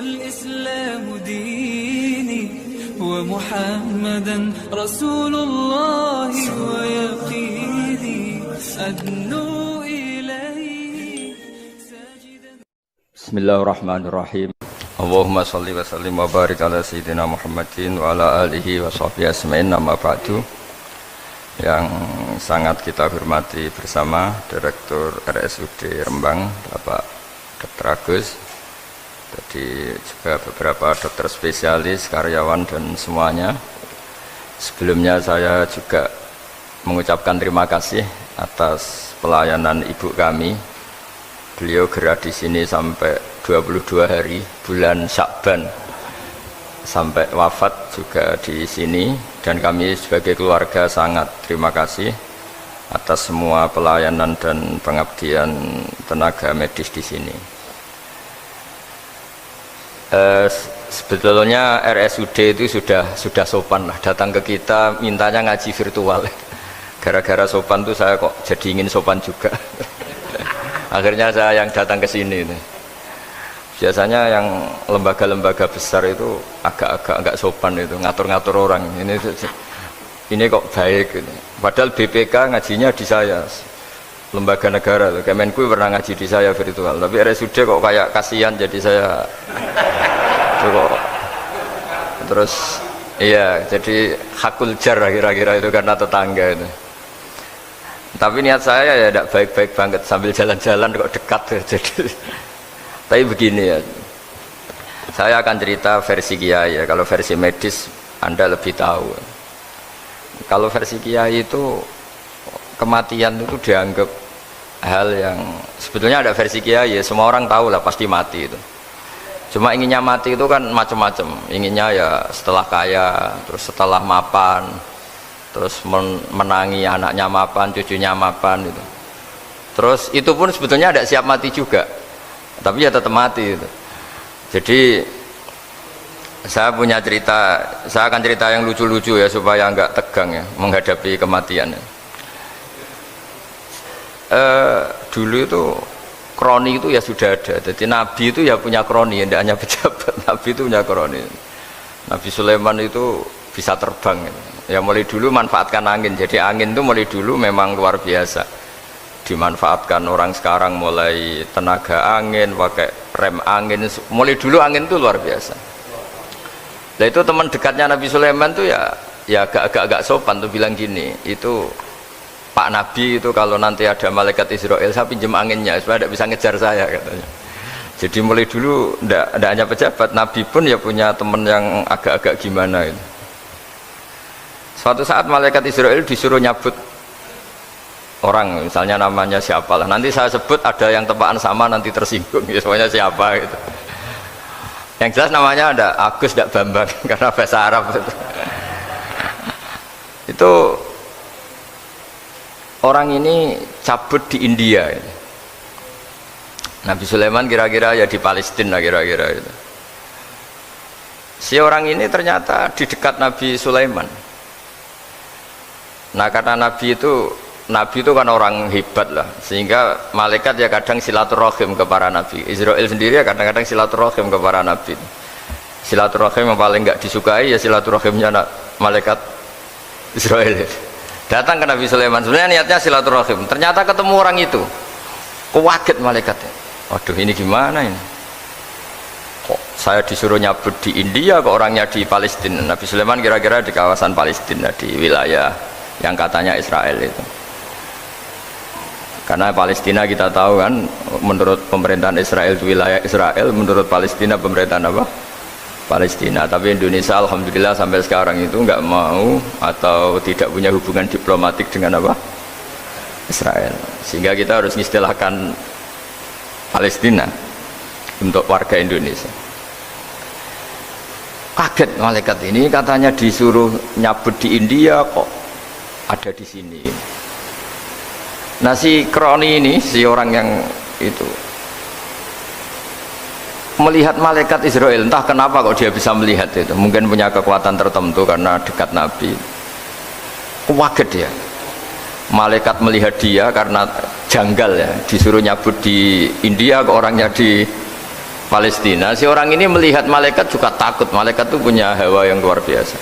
الإسلام ديني ومحمدا رسول الله ويقيني أدنو إليه ساجدا. بسم الله الرحمن الرحيم. Allahumma sholli wa sallim wa barik ala sayyidina Muhammadin wa ala alihi wa sahbihi asma'in, amma ba'du. Yang sangat kita hormati bersama Direktur RSUD Rembang, Bapak Dr. Agus, jadi juga beberapa dokter spesialis, karyawan dan semuanya. Sebelumnya saya juga mengucapkan terima kasih atas pelayanan ibu kami. Beliau gerak di sini sampai 22 hari bulan Syakban sampai wafat juga di sini, dan kami sebagai keluarga sangat terima kasih atas semua pelayanan dan pengabdian tenaga medis di sini. Sebetulnya RSUD itu sudah sopan lah, datang ke kita mintanya ngaji virtual. Gara-gara sopan tuh saya kok jadi ingin sopan juga. Akhirnya saya yang datang ke sini. Biasanya yang lembaga-lembaga besar itu agak-agak enggak sopan itu, ngatur-ngatur orang. Ini kok baik gitu. Padahal BPK ngajinya di saya, lembaga negara. Kemenku pernah ngaji di saya virtual. Tapi RSUD kok kayak kasihan, jadi saya kok. Terus iya, jadi hakul jar kira-kira itu karena tetangga itu. Tapi niat saya ya tidak baik-baik banget, sambil jalan-jalan kok dekat jadi. Tapi begini ya, saya akan cerita versi kiai ya. Kalau versi medis Anda lebih tahu. Kalau versi kiai itu kematian itu dianggap hal yang sebetulnya ada versi kiai ya, semua orang tahu lah pasti mati itu. Cuma inginnya mati itu kan macam-macam. Inginnya ya setelah kaya, terus setelah mapan, terus menangi anaknya mapan, cucunya mapan itu. Terus itu pun sebetulnya tidak siap mati juga, tapi ya tetap mati itu. Jadi saya punya cerita, saya akan cerita yang lucu-lucu ya supaya nggak tegang ya menghadapi kematian. Dulu itu kroni itu ya sudah ada. Jadi Nabi itu ya punya kroni, tidak hanya pejabat. Nabi itu punya kroni. Nabi Sulaiman itu bisa terbang. Ya mulai dulu manfaatkan angin. Jadi angin itu mulai dulu memang luar biasa. Dimanfaatkan orang sekarang, mulai tenaga angin, pakai rem angin. Mulai dulu angin itu luar biasa. Nah itu teman dekatnya Nabi Sulaiman tuh ya agak sopan tuh bilang gini, itu Pak Nabi itu kalau nanti ada malaikat Israel saya pinjam anginnya supaya tidak bisa ngejar saya katanya. Jadi mulai dulu tidak hanya pejabat, Nabi pun ya punya teman yang agak-agak gimana itu. Suatu saat malaikat Israel disuruh nyabut orang, misalnya namanya siapalah, nanti saya sebut ada yang tepaan sama nanti tersinggung ya, semuanya siapa gitu. Yang jelas namanya ada Agus, tidak Bambang karena bahasa Arab itu orang ini cabut di India. Nabi Sulaiman kira-kira ya di Palestina kira-kira itu. Si orang ini ternyata di dekat Nabi Sulaiman. Nah karena Nabi itu kan orang hebat lah, sehingga malaikat ya kadang silaturahim ke para nabi. Israel sendiri ya kadang-kadang silaturahim ke para nabi. Silaturahim yang paling nggak disukai ya silaturahimnya malaikat Israel. Datang ke Nabi Sulaiman, sebenarnya niatnya silaturahim. Ternyata ketemu orang itu, kaget malaikatnya. Waduh ini gimana ini? Kok saya disuruh nyabut di India, kok orangnya di Palestina? Nabi Sulaiman kira-kira di kawasan Palestina, di wilayah yang katanya Israel itu. Karena Palestina kita tahu kan, menurut pemerintahan Israel itu wilayah Israel, menurut Palestina pemerintahan apa? Palestina. Tapi Indonesia alhamdulillah sampai sekarang itu nggak mau atau tidak punya hubungan diplomatik dengan apa? Israel. Sehingga kita harus mengistilahkan Palestina untuk warga Indonesia. Kaget malaikat ini, katanya disuruh nyabut di India kok ada di sini. Nah si kroni ini, si orang yang itu melihat malaikat Israel, entah kenapa kok dia bisa melihat itu, mungkin punya kekuatan tertentu karena dekat Nabi. Kaget dia, malaikat melihat dia karena janggal ya, disuruh nyabut di India kok orangnya di Palestina. Si orang ini melihat malaikat juga takut. Malaikat itu punya hawa yang luar biasa.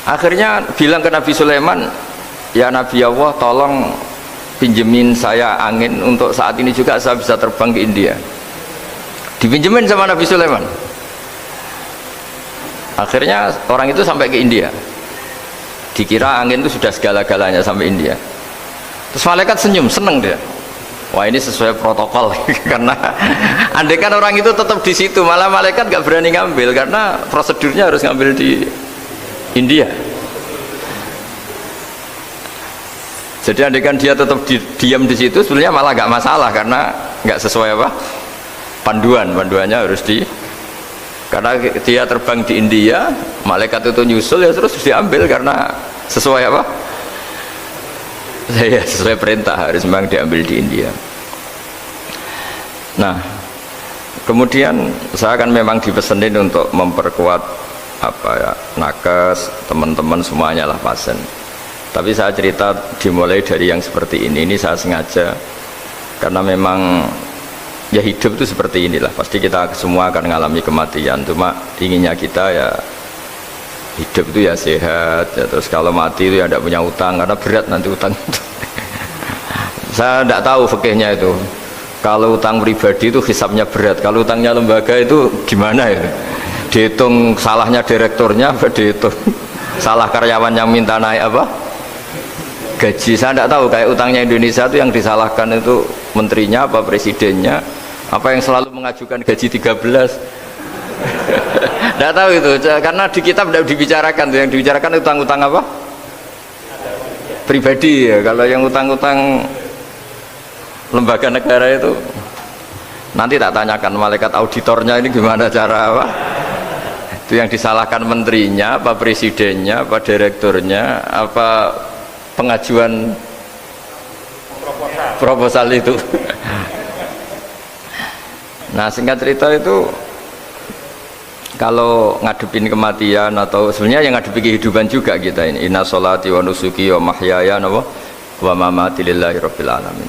Akhirnya bilang ke Nabi Sulaiman, ya Nabi Allah, tolong pinjemin saya angin untuk saat ini juga saya bisa terbang ke India. Dipinjemin sama Nabi Sulaiman. Akhirnya orang itu sampai ke India. Dikira angin itu sudah segala-galanya sampai India. Terus malaikat senyum, seneng dia. Wah, ini sesuai protokol. Karena andai kan orang itu tetap di situ, malah malaikat gak berani ngambil karena prosedurnya harus ngambil di India. Jadi andai kan dia tetap diam di situ, sebenarnya malah gak masalah karena gak sesuai apa panduannya harus di. Karena dia terbang di India, malaikat itu nyusul ya terus diambil karena sesuai apa? Ya, sesuai perintah harus memang diambil di India. Nah, kemudian saya kan memang dipesenin untuk memperkuat apa ya, nakes, teman-teman semuanya lah pasien. Tapi saya cerita dimulai dari yang seperti ini saya sengaja karena memang ya hidup itu seperti inilah. Pasti kita semua akan mengalami kematian. Cuma inginnya kita ya hidup itu ya sehat ya, terus kalau mati itu ya tidak punya utang karena berat nanti utang itu. Saya tidak tahu fikihnya itu, kalau utang pribadi itu hisabnya berat, kalau utangnya lembaga itu gimana itu, dihitung salahnya direkturnya apa dihitung salah karyawan yang minta naik apa gaji. Saya tidak tahu, kayak utangnya Indonesia itu yang disalahkan itu menterinya apa presidennya apa yang selalu mengajukan gaji 13. Tidak tahu itu, karena di kitab tidak dibicarakan. Yang dibicarakan utang-utang apa? Pribadi ya. Kalau yang utang-utang lembaga negara itu nanti tak tanyakan malaikat auditornya ini gimana cara apa? Itu yang disalahkan menterinya, apa presidennya, apa direkturnya, apa pengajuan proposal itu. Nah, singkat cerita itu kalau ngadepin kematian atau sebenarnya yang ngadepi kehidupan juga kita ini, inna sholati wa nusuki wa mahyaya wa mamati lillahi rabbil alamin.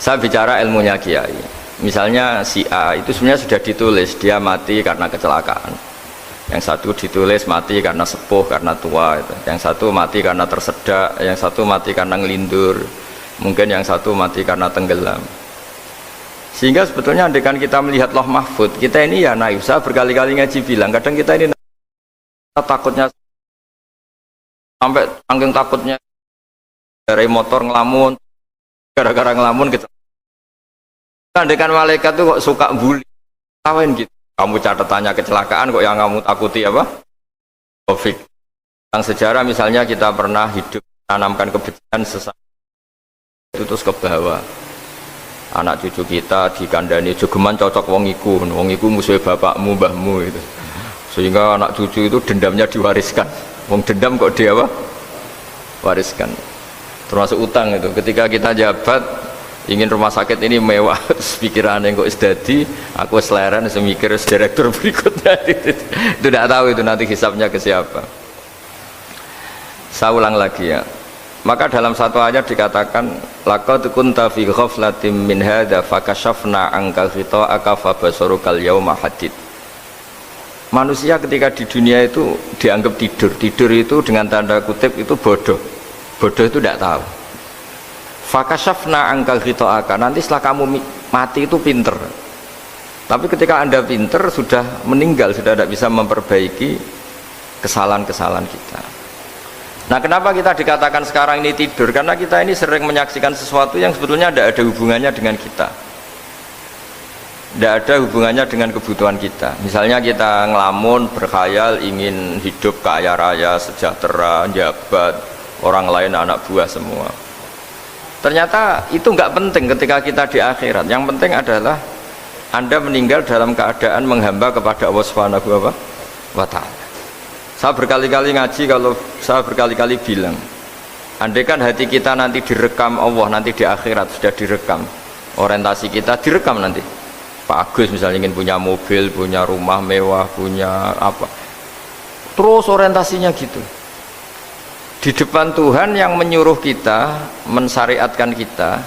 Saya bicara ilmunya kiai. Misalnya si A itu sebenarnya sudah ditulis dia mati karena kecelakaan. Yang satu ditulis mati karena sepuh, karena tua itu. Yang satu mati karena tersedak, yang satu mati karena ngelindur. Mungkin yang satu mati karena tenggelam. Sehingga sebetulnya andaikan kita melihat Lauh Mahfud, kita ini ya naif. Saya berkali-kali ngaji bilang, kadang kita ini takutnya sampai angking takutnya dari motor ngelamun, gara-gara ngelamun kita. Andaikan malaikat itu kok suka bully, tawain gitu. Kamu catatannya kecelakaan kok yang kamu takuti apa? Covid. Tentang sejarah misalnya kita pernah hidup menanamkan kebencian sesama itu terus ke bawah. Anak cucu kita dikandani jogeman cocok wong iku musuh bapakmu mbahmu itu, sehingga anak cucu itu dendamnya diwariskan. Wong dendam kok dia apa wariskan, termasuk utang itu. Ketika kita jabat ingin rumah sakit ini mewah, pikirannya kok isdadi aku seleren semikir direktur berikutnya. Itu tidak tahu itu nanti hisabnya ke siapa. Saya ulang lagi ya. Maka dalam satu ayat dikatakan laqad kunta fi ghaflatin min hadza fakashafna anka ghita'aka fabasarukal yauma hadid. Manusia ketika di dunia itu dianggap tidur itu dengan tanda kutip itu bodoh itu tidak tahu. Fakashafna anka ghita'aka, nanti setelah kamu mati itu pinter, tapi ketika anda pinter sudah meninggal, sudah tidak bisa memperbaiki kesalahan-kesalahan kita. Nah, kenapa kita dikatakan sekarang ini tidur? Karena kita ini sering menyaksikan sesuatu yang sebetulnya tidak ada hubungannya dengan kita, tidak ada hubungannya dengan kebutuhan kita. Misalnya kita ngelamun, berkhayal, ingin hidup kaya raya, sejahtera, jabat, orang lain anak buah semua. Ternyata itu nggak penting ketika kita di akhirat. Yang penting adalah Anda meninggal dalam keadaan menghamba kepada Allah Subhanahu wa Ta'ala. Saya berkali-kali ngaji, kalau saya berkali-kali bilang, andai kan hati kita nanti direkam Allah, nanti di akhirat sudah direkam, orientasi kita direkam nanti. Pak Agus misalnya ingin punya mobil, punya rumah mewah, punya apa, terus orientasinya gitu. Di depan Tuhan yang menyuruh kita, mensyariatkan kita,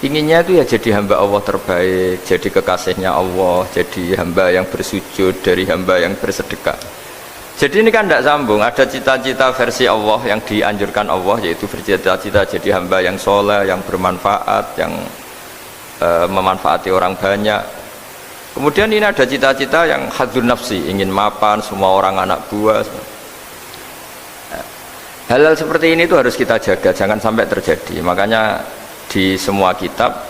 inginnya itu ya jadi hamba Allah terbaik, jadi kekasihnya Allah, jadi hamba yang bersujud, dari hamba yang bersedekah. Jadi ini kan tidak sambung. Ada cita-cita versi Allah yang dianjurkan Allah, yaitu bercita-cita jadi hamba yang soleh, yang bermanfaat, yang memanfaati orang banyak. Kemudian ini ada cita-cita yang hadzun nafsi, ingin mapan semua orang anak buah. Hal-hal seperti ini itu harus kita jaga, jangan sampai terjadi. Makanya di semua kitab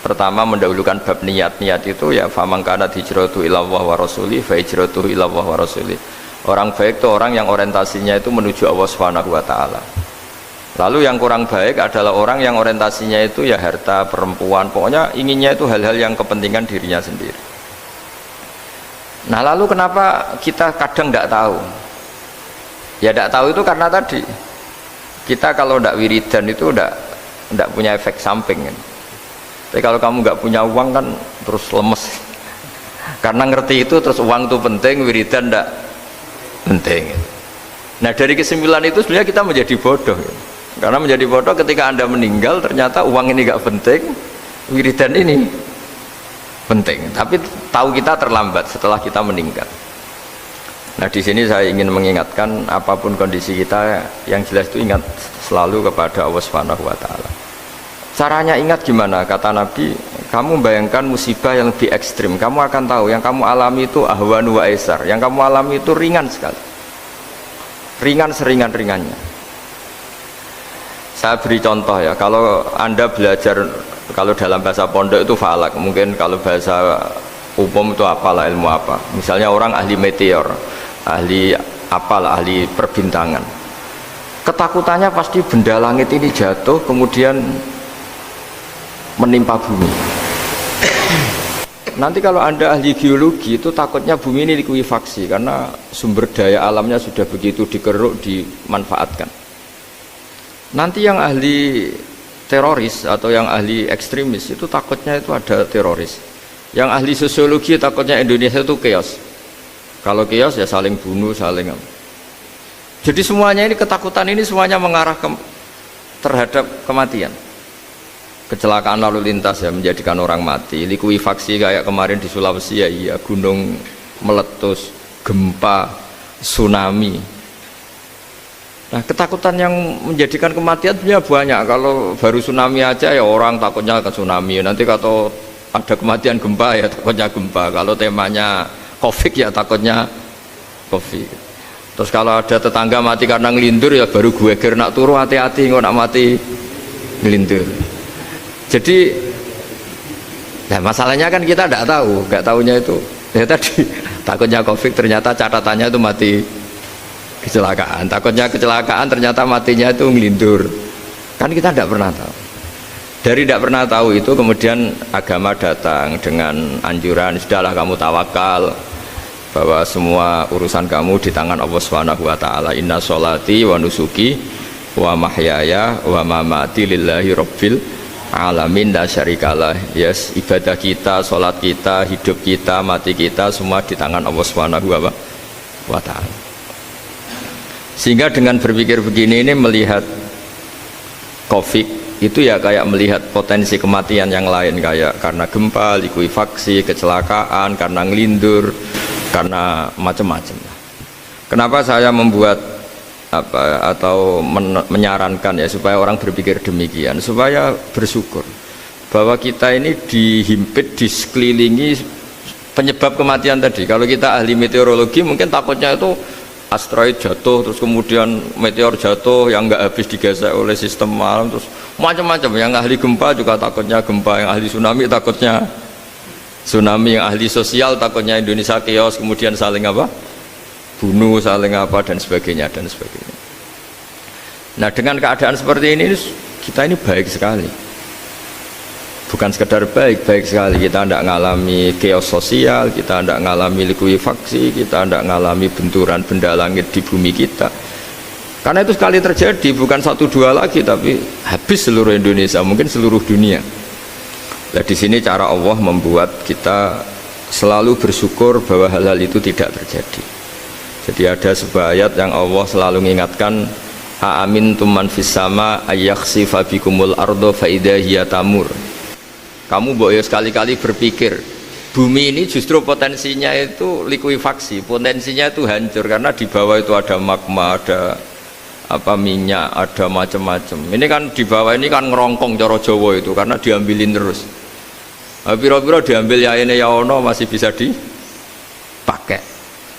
pertama mendahulukan bab niat. Niat itu ya faman kanat hijratu ilallah wa rasuli fa hijratuhu ilallah wa rasuli. Orang baik itu orang yang orientasinya itu menuju Allah Subhanahu wa taala. Lalu yang kurang baik adalah orang yang orientasinya itu ya harta, perempuan, pokoknya inginnya itu hal-hal yang kepentingan dirinya sendiri. Nah, lalu kenapa kita kadang tidak tahu? Ya tidak tahu itu karena tadi kita kalau tidak wiridan itu tidak punya efek samping kan. Tapi kalau kamu nggak punya uang kan terus lemes. Karena ngerti itu terus uang itu penting, wiridan tidak penting. Nah, dari kesimpulan itu sebenarnya kita menjadi bodoh. Karena menjadi bodoh ketika Anda meninggal ternyata uang ini nggak penting, wiridan ini penting. Tapi tahu kita terlambat setelah kita meninggal. Nah, di sini saya ingin mengingatkan apapun kondisi kita, yang jelas itu ingat selalu kepada Allah Subhanahu wa taala. Caranya ingat gimana? Kata Nabi, kamu bayangkan musibah yang lebih ekstrim, kamu akan tahu yang kamu alami itu ahwanu wa aisar, yang kamu alami itu ringan sekali, ringan seringan-ringannya. Saya beri contoh ya, kalau Anda belajar, kalau dalam bahasa pondok itu falak, mungkin kalau bahasa umum itu apalah, ilmu apa, misalnya orang ahli meteor, ahli apalah, ahli perbintangan, ketakutannya pasti benda langit ini jatuh kemudian menimpa bumi. Nanti kalau Anda ahli geologi itu takutnya bumi ini likuifaksi karena sumber daya alamnya sudah begitu dikeruk, dimanfaatkan. Nanti yang ahli teroris atau yang ahli ekstremis itu takutnya itu ada teroris. Yang ahli sosiologi takutnya Indonesia itu chaos. Kalau chaos ya saling bunuh, saling. Jadi semuanya ini, ketakutan ini semuanya mengarah terhadap kematian. Kecelakaan lalu lintas ya menjadikan orang mati, likuifaksi kayak kemarin di Sulawesi ya, iya, gunung meletus, gempa, tsunami. Nah, ketakutan yang menjadikan kematian sebenarnya banyak. Kalau baru tsunami aja ya orang takutnya ke tsunami, nanti kalau ada kematian gempa ya takutnya gempa, kalau temanya COVID ya takutnya COVID. Terus kalau ada tetangga mati karena ngelindur ya baru gue nak turu, hati-hati nggak nak mati ngelindur. Jadi, nah masalahnya kan kita tidak tahu, nggak tahunya itu. Ya tadi takutnya COVID, ternyata catatannya itu mati kecelakaan. Takutnya kecelakaan, ternyata matinya itu ngelindur. Kan kita tidak pernah tahu. Dari tidak pernah tahu itu kemudian agama datang dengan anjuran, sudahlah kamu tawakal bahwa semua urusan kamu di tangan Allah Subhanahu wa taala. Inna sholati wa nusuki wa mahyaya wa mamati lillahi rabbil alamin la syarikalah. Yes, ibadah kita, sholat kita, hidup kita, mati kita semua di tangan Allah Subhanahu wa taala. Sehingga dengan berpikir begini ini melihat COVID itu ya kayak melihat potensi kematian yang lain, kayak karena gempa, likuifaksi, kecelakaan, karena ngelindur, karena macam-macam. Kenapa saya membuat atau menyarankan ya supaya orang berpikir demikian, supaya bersyukur bahwa kita ini dihimpit, disekelilingi penyebab kematian tadi. Kalau kita ahli meteorologi mungkin takutnya itu asteroid jatuh, terus kemudian meteor jatuh yang nggak habis digesek oleh sistem alam, terus macam-macam. Yang ahli gempa juga takutnya gempa, yang ahli tsunami takutnya tsunami, yang ahli sosial takutnya Indonesia chaos, kemudian saling apa? Bunuh, saling apa, dan sebagainya dan sebagainya. Nah, dengan keadaan seperti ini kita ini baik sekali, bukan sekedar baik sekali. Kita tidak mengalami chaos sosial, kita tidak mengalami likuifaksi, kita tidak mengalami benturan benda langit di bumi kita. Karena itu sekali terjadi bukan 1-2 lagi, tapi habis seluruh Indonesia, mungkin seluruh dunia. Nah, di sini cara Allah membuat kita selalu bersyukur bahwa hal-hal itu tidak terjadi. Jadi ada sebuah ayat yang Allah selalu mengingatkan Aamintum man fis sama ayakhsifa bikumul ardo fa idza hiya tamur. Kamu mbok ya sekali-kali berpikir, bumi ini justru potensinya itu likuifaksi, potensinya itu hancur karena di bawah itu ada magma, ada minyak, ada macam-macam. Ini kan di bawah ini kan ngerongkong cara Jawa itu karena diambilin terus. Piro-piro diambil ya ini ya ono masih bisa dipakai.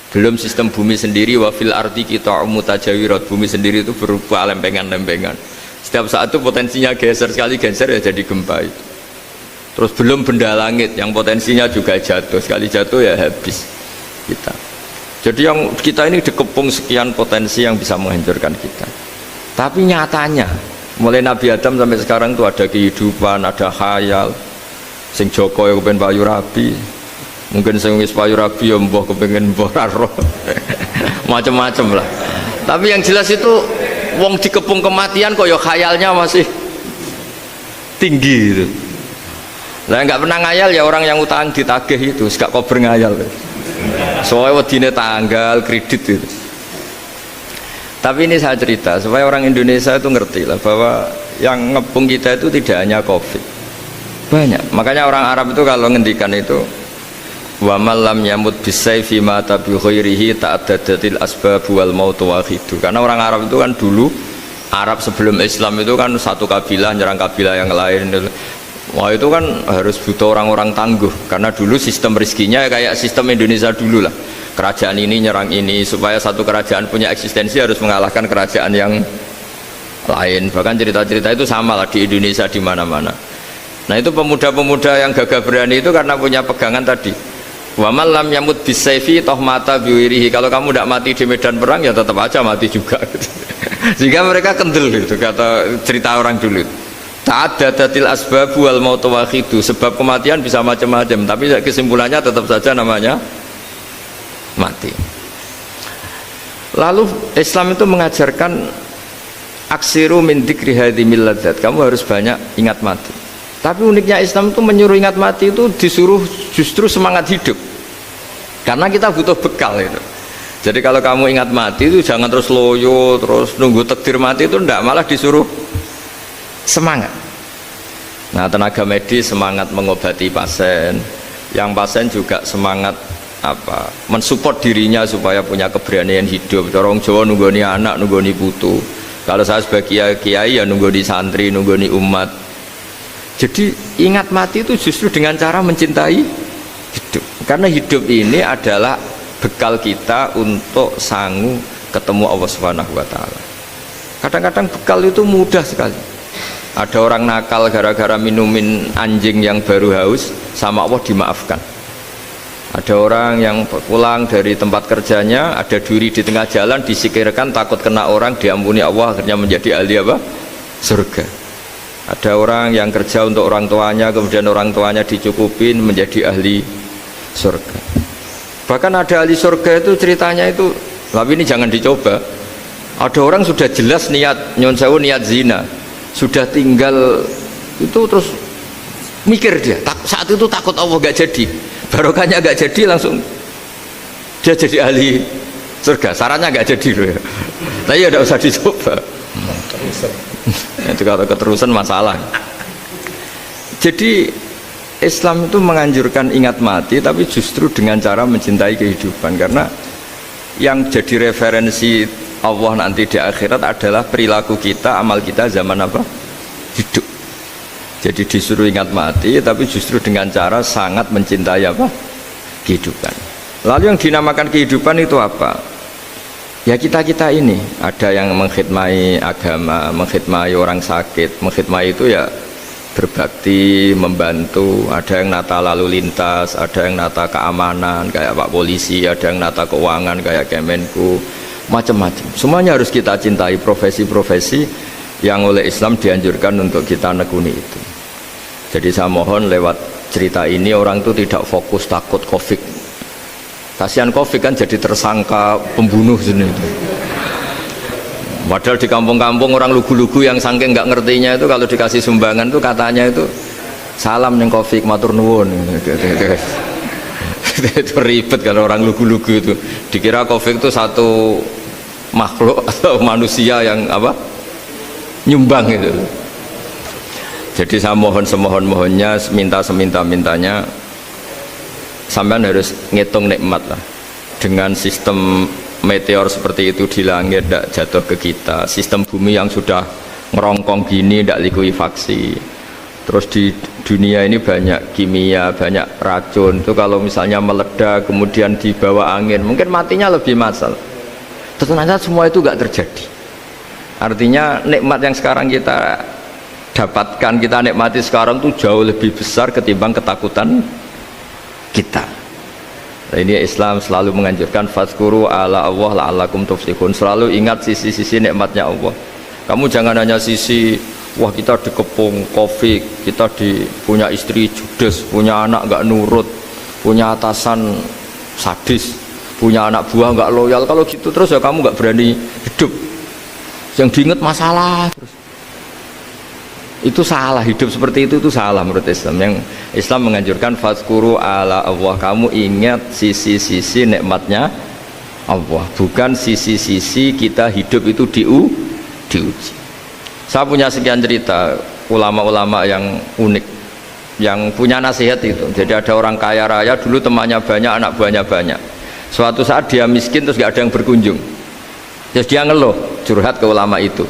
Belum sistem bumi sendiri, wafil arti kita mutajawirat, bumi sendiri itu berupa lempengan-lempengan. Setiap saat itu potensinya geser, sekali geser ya jadi gempa itu. Terus belum benda langit yang potensinya juga jatuh, sekali jatuh ya habis kita. Jadi yang kita ini dikepung sekian potensi yang bisa menghancurkan kita. Tapi nyatanya mulai Nabi Adam sampai sekarang itu ada kehidupan, ada khayal. Sing Joko yang kepengen payu rabi, mungkin sing wis payu rabi ya mbah kepengen mbah roh. Macam-macam lah. Tapi yang jelas itu wong dikepung kematian kok ya khayalnya masih tinggi gitu. Lah enggak pernah ngayal ya orang yang utang ditagih itu, gak kober ngayal. Soalnya wedine tanggal kredit itu. Tapi ini saya cerita supaya orang Indonesia itu ngerti lah bahwa yang ngepung kita itu tidak hanya Covid. Banyak. Makanya orang Arab itu kalau ngendikan itu wa malam yamut bisayfi mata bi khairihi ta'addadatil asbab wal maut wahidu. Karena orang Arab itu kan dulu Arab sebelum Islam itu kan satu kabilah nyerang kabilah yang lain. Wah itu kan harus butuh orang-orang tangguh karena dulu sistem rezekinya kayak sistem Indonesia dulu lah. Kerajaan ini nyerang ini supaya satu kerajaan punya eksistensi harus mengalahkan kerajaan yang lain. Bahkan cerita-cerita itu sama lah di Indonesia di mana-mana. Nah itu pemuda-pemuda yang gagah berani itu karena punya pegangan tadi. Wa man lam yamut bisayfi toh mata biwirihi. Kalau kamu tidak mati di medan perang ya tetap aja mati juga. Sehingga mereka kendel gitu kata cerita orang dulu. Ta'addadatil asbab wal maut wahidu. Sebab kematian bisa macam-macam, tapi kesimpulannya tetap saja namanya mati. Lalu Islam itu mengajarkan aksiru min dzikri hadhimil ladzat. Kamu harus banyak ingat mati. Tapi uniknya Islam itu menyuruh ingat mati itu disuruh justru semangat hidup. Karena kita butuh bekal itu. Jadi kalau kamu ingat mati itu jangan terus loyo, terus nunggu takdir mati itu enggak, malah disuruh semangat. Nah, tenaga medis semangat mengobati pasien, yang pasien juga semangat mensupport dirinya supaya punya keberanian hidup. Orang Jawa nunggoni anak, nunggoni putu. Kalau saya sebagai kiai ya nunggoni santri, nunggoni umat. Jadi ingat mati itu justru dengan cara mencintai hidup. Karena hidup ini adalah bekal kita untuk sanggup ketemu Allah Subhanahu wa taala. Kadang-kadang bekal itu mudah sekali. Ada orang nakal gara-gara minumin anjing yang baru haus, sama Allah dimaafkan. Ada orang yang pulang dari tempat kerjanya, ada duri di tengah jalan, disikirkan takut kena orang, diampuni Allah, akhirnya menjadi ahli surga. Ada orang yang kerja untuk orang tuanya, kemudian orang tuanya dicukupin menjadi ahli surga. Bahkan ada ahli surga itu ceritanya itu, tapi ini jangan dicoba. Ada orang sudah jelas niat nyon sewu, niat zina, sudah tinggal itu terus mikir dia. Saat itu takut Allah gak jadi, barokahnya gak jadi, langsung dia jadi ahli surga. Sarannya gak jadi loh ya. Tapi ya tidak usah dicoba. Itu kalau keterusan masalah. Jadi Islam itu menganjurkan ingat mati, tapi justru dengan cara mencintai kehidupan. Karena yang jadi referensi Allah nanti di akhirat adalah perilaku kita, amal kita zaman apa? Hidup. Jadi disuruh ingat mati, tapi justru dengan cara sangat mencintai apa? Kehidupan. Lalu yang dinamakan kehidupan itu apa? Ya kita-kita ini, ada yang mengkhidmati agama, mengkhidmati orang sakit, mengkhidmati itu ya berbakti, membantu. Ada yang nata lalu lintas, ada yang nata keamanan kayak Pak Polisi, ada yang nata keuangan kayak Kemenku, macam-macam. Semuanya harus kita cintai, profesi-profesi yang oleh Islam dianjurkan untuk kita nekuni itu. Jadi saya mohon lewat cerita ini orang itu tidak fokus takut Covid. Kasihan Covid kan jadi tersangka pembunuh sini itu. Padahal di kampung-kampung orang lugu-lugu yang saking nggak ngertinya itu kalau dikasih sumbangan tuh katanya itu salam neng Covid matur nuwun. Itu ribet kalau orang lugu-lugu itu. Dikira Covid itu satu makhluk atau manusia yang apa nyumbang itu. Jadi saya mohon semohon-mohonnya, minta seminta-mintanya, sampean harus ngitung nikmat lah. Dengan sistem meteor seperti itu di langit tidak jatuh ke kita, sistem bumi yang sudah ngerongkong gini tidak likuifaksi, terus di dunia ini banyak kimia, banyak racun, itu kalau misalnya meledak kemudian dibawa angin mungkin matinya lebih massal. Ternyata semua itu nggak terjadi. Artinya nikmat yang sekarang kita dapatkan, kita nikmati sekarang itu jauh lebih besar ketimbang ketakutan kita. Nah, ini Islam selalu menganjurkan fadzkuru ala Allah la'allakum tuflihun. Selalu ingat sisi-sisi nikmatnya Allah. Kamu jangan hanya sisi wah kita dikepung Covid, kita punya istri judes, punya anak nggak nurut, punya atasan sadis, punya anak buah nggak loyal. Kalau gitu terus ya kamu nggak berani hidup. Yang diingat masalah terus. Itu salah, hidup seperti itu salah menurut Islam. Yang Islam menganjurkan fadzkuru ala Allah, kamu ingat sisi-sisi nikmatnya Allah, bukan sisi-sisi kita hidup itu diuji. Saya punya sekian cerita ulama-ulama yang unik, yang punya nasihat itu. Jadi ada orang kaya raya dulu temannya banyak, anak buahnya banyak. Suatu saat dia miskin terus gak ada yang berkunjung. Terus dia ngeluh, curhat ke ulama itu.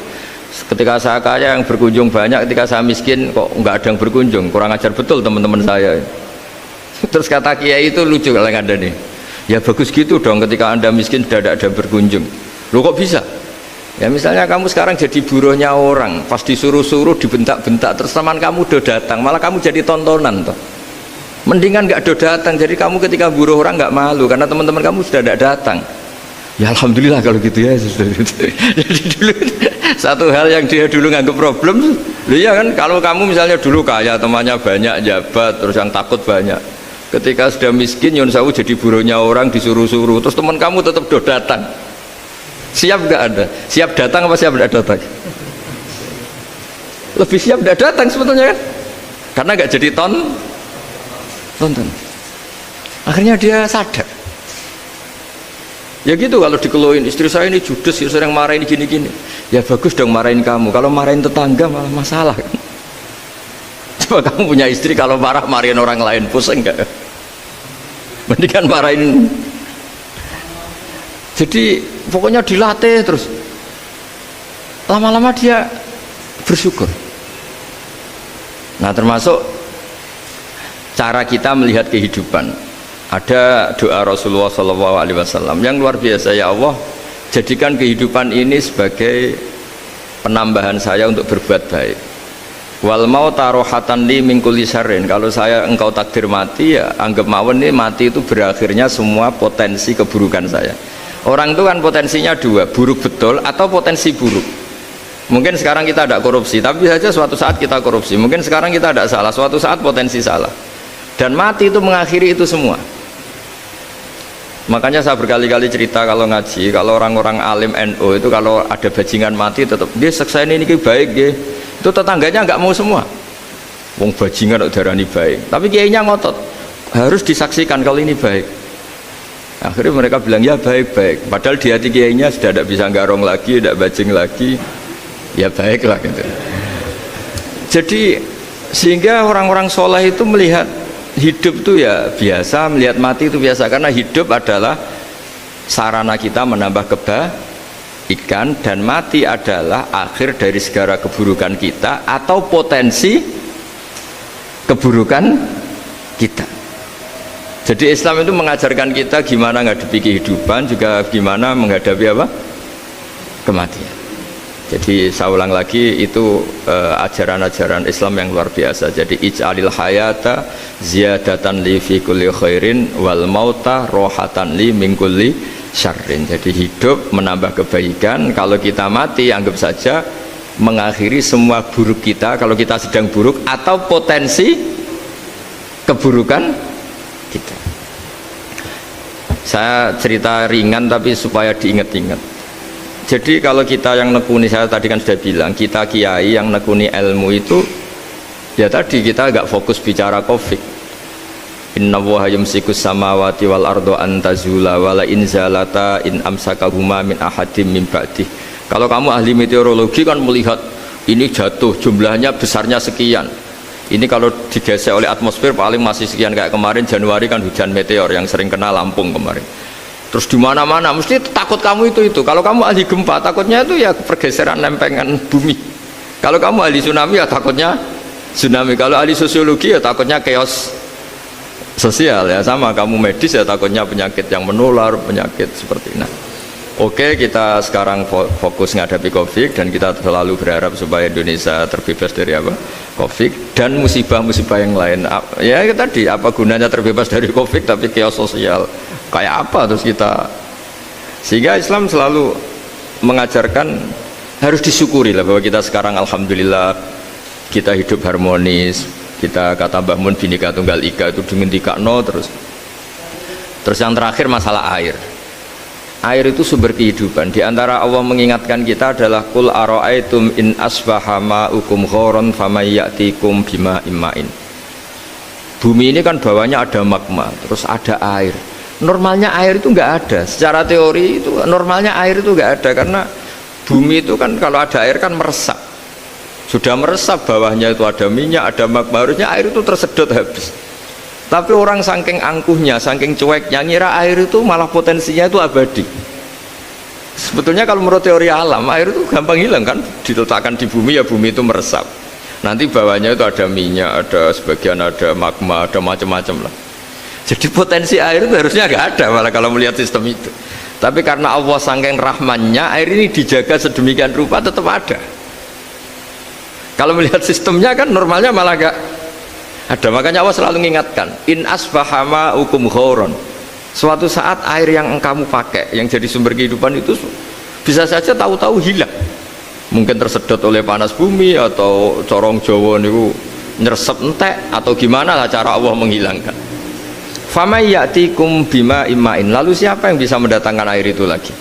Ketika saya kaya yang berkunjung banyak, ketika saya miskin kok nggak ada yang berkunjung, kurang ajar betul teman-teman saya. Terus kata kiai itu lucu kalau ada nih, ya bagus gitu dong, ketika anda miskin sudah ada yang berkunjung. Loh kok bisa? Ya misalnya kamu sekarang jadi buruhnya orang, pas disuruh-suruh dibentak-bentak, terus teman kamu udah datang, malah kamu jadi tontonan toh. Mendingan nggak ada datang, jadi kamu ketika buruh orang nggak malu karena teman-teman kamu sudah tidak datang. Ya alhamdulillah kalau gitu ya. Jadi dulu satu hal yang dia dulu nganggap problem, iya kan, kalau kamu misalnya dulu kaya, temannya banyak, jabat, terus yang takut banyak, ketika sudah miskin Yun Sawu jadi buruhnya orang, disuruh-suruh, terus teman kamu tetap datang, siap nggak ada? Siap datang apa siap tidak datang? Lebih siap tidak datang sebetulnya kan, karena nggak jadi tonton. Akhirnya dia sadar. Ya gitu, kalau dikeluhin istri saya ini judes, sering marahin gini-gini, ya bagus dong marahin kamu, kalau marahin tetangga malah masalah kan. Coba kamu punya istri kalau marahin orang lain, pusing gak? Mendingan marahin. Jadi pokoknya dilatih terus, lama-lama dia bersyukur. Nah termasuk cara kita melihat kehidupan. Ada doa Rasulullah SAW yang luar biasa, ya Allah jadikan kehidupan ini sebagai penambahan saya untuk berbuat baik. Wal mauta rohatan li min kulli syarrin, kalau saya engkau takdir mati ya anggap mawon ini mati itu berakhirnya semua potensi keburukan saya. Orang itu kan potensinya dua, buruk betul atau potensi buruk. Mungkin sekarang kita tidak korupsi, tapi saja suatu saat kita korupsi. Mungkin sekarang kita tidak salah, suatu saat potensi salah. Dan mati itu mengakhiri itu semua. Makanya saya berkali-kali cerita kalau ngaji, kalau orang-orang alim NU itu kalau ada bajingan mati tetap dia seksa ini baik dia. Itu tetangganya nggak mau semua. Wong bajingan kok darani baik. Tapi kiainya ngotot harus disaksikan kalau ini baik. Akhirnya mereka bilang ya baik-baik. Padahal di hati kiainya sudah tidak bisa garong lagi, tidak bajing lagi. Ya baiklah gitu. Jadi sehingga orang-orang soleh itu melihat hidup itu ya biasa, melihat mati itu biasa, karena hidup adalah sarana kita menambah kebaikan dan mati adalah akhir dari segala keburukan kita atau potensi keburukan kita. Jadi Islam itu mengajarkan kita gimana menghadapi kehidupan, juga gimana menghadapi apa? Kematian. Jadi saya ulang lagi, itu ajaran-ajaran Islam yang luar biasa. Jadi ij'alil hayata ziyadatan li fi kulli khairin wal mauta rohatan li min kulli syarrin. Jadi hidup menambah kebaikan, kalau kita mati anggap saja mengakhiri semua buruk kita kalau kita sedang buruk atau potensi keburukan kita. Saya cerita ringan tapi supaya diingat-ingat. Jadi kalau kita yang nekuni, saya tadi kan sudah bilang, kita kiai yang nekuni ilmu itu ya tadi kita agak fokus bicara Covid. Innallaha yumsikus samawati wal arda an tazula wala in zalata in amsakahuma min ahadim min ba'dih. Kalau kamu ahli meteorologi kan melihat ini jatuh jumlahnya besarnya sekian. Ini kalau digesek oleh atmosfer paling masih sekian, kayak kemarin Januari kan hujan meteor yang sering kena Lampung kemarin. Terus di mana-mana mesti takut kamu itu. Kalau kamu ahli gempa takutnya itu ya pergeseran lempengan bumi. Kalau kamu ahli tsunami ya takutnya tsunami. Kalau ahli sosiologi ya takutnya chaos sosial, ya sama. Kamu medis ya takutnya penyakit yang menular, penyakit seperti ini. Oke, kita sekarang fokus menghadapi Covid dan kita selalu berharap supaya Indonesia terbebas dari apa? Covid dan musibah-musibah yang lain. Ya tadi, apa gunanya terbebas dari Covid tapi chaos sosial kayak apa terus kita? Sehingga Islam selalu mengajarkan harus disyukuri lah bahwa kita sekarang alhamdulillah kita hidup harmonis. Kita kata Mbah Mun Bhinneka Tunggal Ika itu dingendikakno terus yang terakhir masalah air. Air itu sumber kehidupan. Di antara Allah mengingatkan kita adalah qul ara'aitum in asbaha ma'ukum ghoron famay ya'tikum bima imma'in. Bumi ini kan bawahnya ada magma, terus ada air. Normalnya air itu enggak ada. Secara teori itu normalnya air itu enggak ada karena bumi itu kan kalau ada air kan meresap. Sudah meresap, bawahnya itu ada minyak, ada magma, harusnya air itu tersedot habis. Tapi orang saking angkuhnya, saking cueknya, ngira air itu malah potensinya itu abadi. Sebetulnya kalau menurut teori alam, air itu gampang hilang kan, diletakkan di bumi ya bumi itu meresap. Nanti bawahnya itu ada minyak, ada sebagian ada magma, ada macam-macam lah. Jadi potensi air itu harusnya nggak ada malah kalau melihat sistem itu. Tapi karena Allah saking rahmannya, air ini dijaga sedemikian rupa tetap ada. Kalau melihat sistemnya kan normalnya malah gak ada. Makanya Allah selalu mengingatkan in asbahama ukum ghoron, suatu saat air yang kamu pakai yang jadi sumber kehidupan itu bisa saja tahu-tahu hilang, mungkin tersedot oleh panas bumi atau corong Jawa niku nyeresep entek atau gimana lah cara Allah menghilangkan. Famay ya'tikum bima imma'in, lalu siapa yang bisa mendatangkan air itu lagi?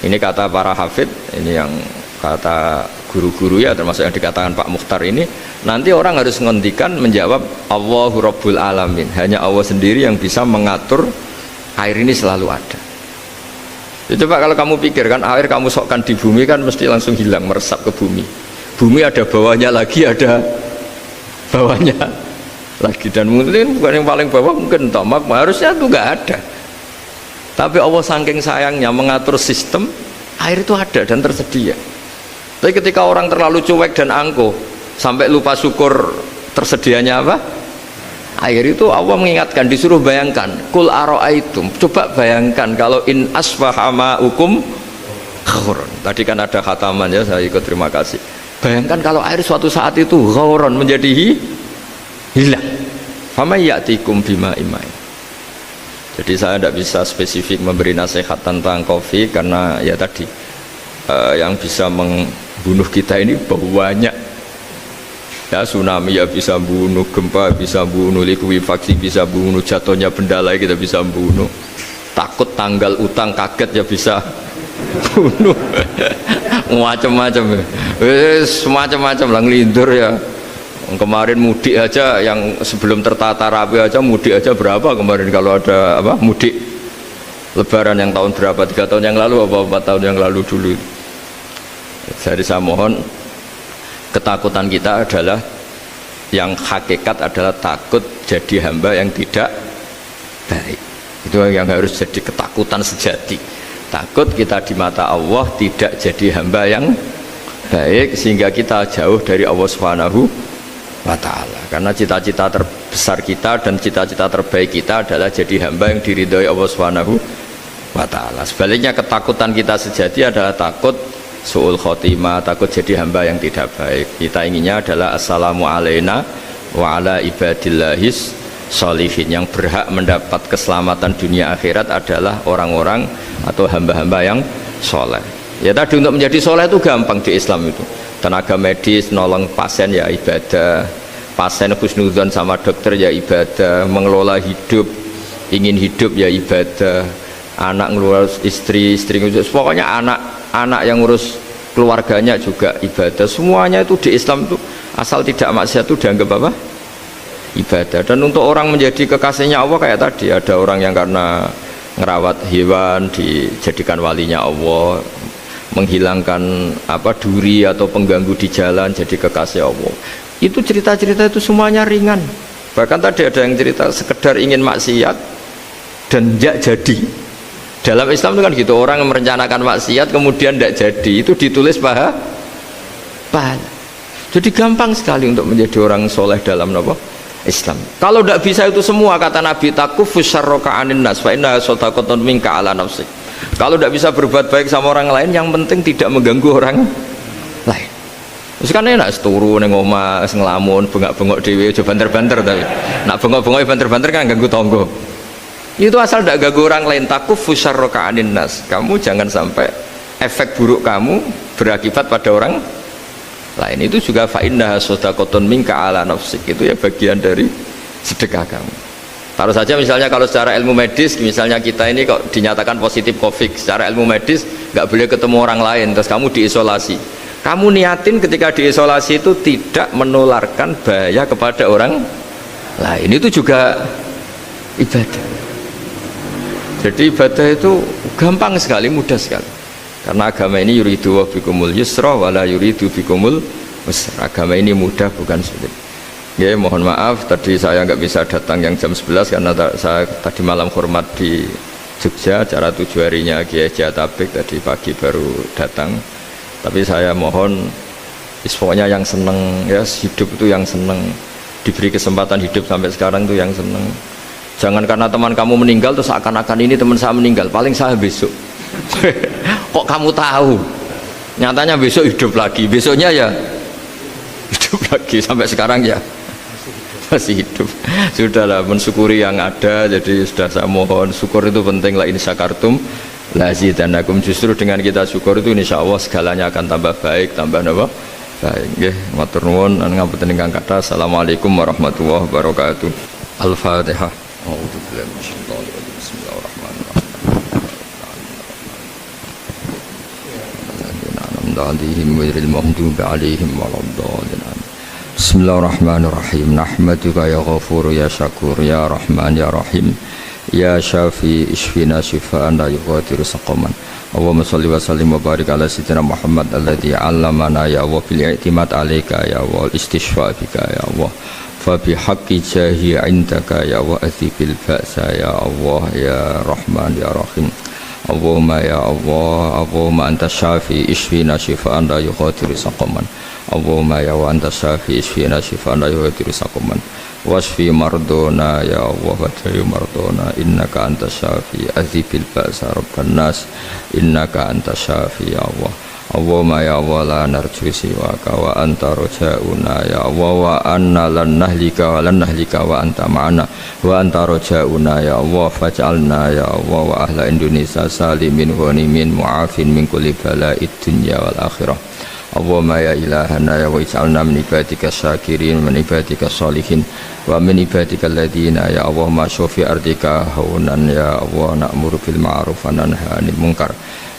Ini kata para hafid, ini yang kata guru-guru ya, termasuk yang dikatakan Pak Mukhtar ini, nanti orang harus ngendikan menjawab Allahu Rabbul Alamin, hanya Allah sendiri yang bisa mengatur air ini selalu ada. Ya, coba kalau kamu pikirkan air kamu sokkan di bumi kan mesti langsung hilang, meresap ke bumi. Bumi ada bawahnya lagi, ada bawahnya lagi, dan mungkin bukan yang paling bawah mungkin magma, harusnya itu nggak ada. Tapi Allah saking sayangnya mengatur sistem air itu ada dan tersedia. Tapi ketika orang terlalu cuek dan angkuh sampai lupa syukur tersedianya apa? Air itu Allah mengingatkan, disuruh bayangkan, kul ara'aitum, coba bayangkan kalau in asbaha ma'ukum ghoron. Tadi kan ada khataman ya, saya ikut, terima kasih. Bayangkan kalau air suatu saat itu ghoron menjadi hilang. Famay ya'tikum bima imma'in. Jadi saya tidak bisa spesifik memberi nasihat tentang Covid karena ya tadi yang bisa membunuh kita ini banyak ya, tsunami ya bisa bunuh, gempa bisa bunuh, likuifaksi bisa bunuh, jatuhnya benda lain kita bisa bunuh, takut tanggal utang kaget ya bisa bunuh macam-macam, semacam-macam lah, ngelindur ya. Kemarin mudik aja yang sebelum tertata rapi aja, mudik aja berapa kemarin kalau ada apa mudik lebaran yang tahun berapa, 3 tahun yang lalu apa 4 tahun yang lalu dulu. Jadi saya mohon, ketakutan kita adalah yang hakikat adalah takut jadi hamba yang tidak baik. Itu yang harus jadi ketakutan sejati. Takut kita di mata Allah tidak jadi hamba yang baik sehingga kita jauh dari Allah Subhanahu wa ta'ala. Karena cita-cita terbesar kita dan cita-cita terbaik kita adalah jadi hamba yang diridhoi Allah Subhanahu wa ta'ala. Sebaliknya ketakutan kita sejati adalah takut su'ul khotimah, takut jadi hamba yang tidak baik. Kita inginnya adalah assalamu alaina wa ala ibadillahis sholihin, yang berhak mendapat keselamatan dunia akhirat adalah orang-orang atau hamba-hamba yang soleh. Ya tadi, untuk menjadi soleh itu gampang di Islam itu. Tenaga medis nolong pasien ya ibadah, pasien husnudzon sama dokter ya ibadah, mengelola hidup, ingin hidup ya ibadah, anak ngurus istri ngurus, pokoknya anak yang ngurus keluarganya juga ibadah. Semuanya itu di Islam itu asal tidak maksiat itu dianggap apa? ibadah. Dan untuk orang menjadi kekasihnya Allah kayak tadi, ada orang yang karena ngerawat hewan dijadikan walinya Allah, menghilangkan duri atau pengganggu di jalan jadi kekasih Allah. Itu cerita-cerita itu semuanya ringan. Bahkan tadi ada yang cerita sekedar ingin maksiat dan tidak jadi. Dalam Islam itu kan gitu, orang yang merencanakan maksiat kemudian tidak jadi, itu ditulis pahala. Jadi gampang sekali untuk menjadi orang soleh dalam Islam. Kalau tidak bisa itu semua, kata Nabi, takufus syarroka anin nas fa inna sadaqatun minka ala nafsik. Kalau tidak bisa berbuat baik sama orang lain, yang penting tidak mengganggu orang lain. Terus kan enak turu ning omah ngelamun bengak-bengok dhewe aja banter-banter, tapi nak bengok-bengok banter-banter kan ganggu tonggo. Itu asal tidak ganggu orang lain. Takufus syarroka anin nas. Kamu jangan sampai efek buruk kamu berakibat pada orang lain. Itu juga fa inna sadaqatun minka ala nafsik. Itu ya bagian dari sedekah kamu. Taruh saja misalnya kalau secara ilmu medis, misalnya kita ini kok dinyatakan positif COVID, secara ilmu medis nggak boleh ketemu orang lain, terus kamu diisolasi. Kamu niatin ketika diisolasi itu tidak menularkan bahaya kepada orang lain. Itu juga ibadah. Jadi ibadah itu gampang sekali, mudah sekali. Karena agama ini yuridu wa bikumul yusra wala yuridu bikumul usra. Agama ini mudah, bukan sulit. Ya, mohon maaf tadi saya nggak bisa datang yang jam 11 karena saya tadi malam hormat di Jogja, acara 7 harinya Kiai Jatabek, tadi pagi baru datang. Tapi saya mohon pokoknya yang seneng ya, hidup itu yang seneng, diberi kesempatan hidup sampai sekarang itu yang seneng. Jangan karena teman kamu meninggal terus seakan-akan ini teman saya meninggal, paling saya besok. Kok kamu tahu? Nyatanya besok hidup lagi, besoknya ya hidup lagi, sampai sekarang ya masih hidup. Sudahlah, mensyukuri yang ada. Jadi sudah saya mohon, syukur itu penting. La in syakartum lazidanakum. Justru dengan kita syukur itu insya Allah segalanya akan tambah baik, tambah baik. Nggih, matur nuwun ngapunten ingkang kathah. Assalamualaikum warahmatullahi wabarakatuh. Al-Fatihah. A'udzu billahi minasyaitonir rajim. Bismillahirrahmanirrahim. Bismillahirrahmanirrahim. Nahmaduka ya ghafur ya syakur ya rahman ya rahim ya syafi ishfina shifaan la yughadiru saqaman. Allahumma shalli wa sallim wa barik ala sayyidina Muhammad alladhi 'allamana ya wa bil i'timad 'alaika ya wa istishfa bika ya Allah. Fa bi haqqi jahi 'indaka ya wa athibil ba'sa ya Allah ya rahman ya rahim. Allahumma ya Allah, Allahumma anta syafi ishfina shifaan la yughadiru saqaman. Allahumma ya wa anta syafi ishfina shifaan la yughadiru saqaman. Wasfi mardona ya Allah wa dayu mardona, innaka anta syafi azibil ba'sa rabban nas, innaka anta syafi ya Allah. Allahumma ya Allah la narju siwaka wa anta rojauna ya Allah, wa anna lan nahlika wa anta ma'ana wa anta rojauna ya Allah, faj'alna ya Allah wa ahla Indonesia salimin ghanimin mu'afin min kulli bala'id dunya wal akhirah. Allahumma ya ilahana ya wa ij'alna min ibadika syakirin min ibadika sholihin wa min ibadika alladhina ya Allah ma syofi ardika haunan ya Allah na'muru bil ma'ruf wa nanha 'anil munkar.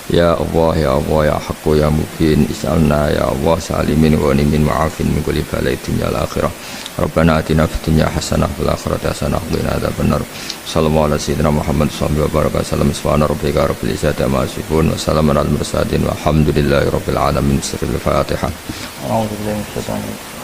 Ya Allah ya Allah ya haqqu ya mubin is'alna ya Allah salimin ghanimin mu'afin min kulli bala'id dunya wal akhirah. Rabbana atina fid dunya hasanah wal akhirati hasanah wa qina adzabannar. Sallallahu alaihi sayyidina Muhammad sallallahu alaihi wasallam. Subhana rabbika rabbil izzati amma yasifun wa salamun alal mursalin walhamdulillahi rabbil alamin. Sirrul Fatihah. A'udzu billahi minasyaitonir rajim.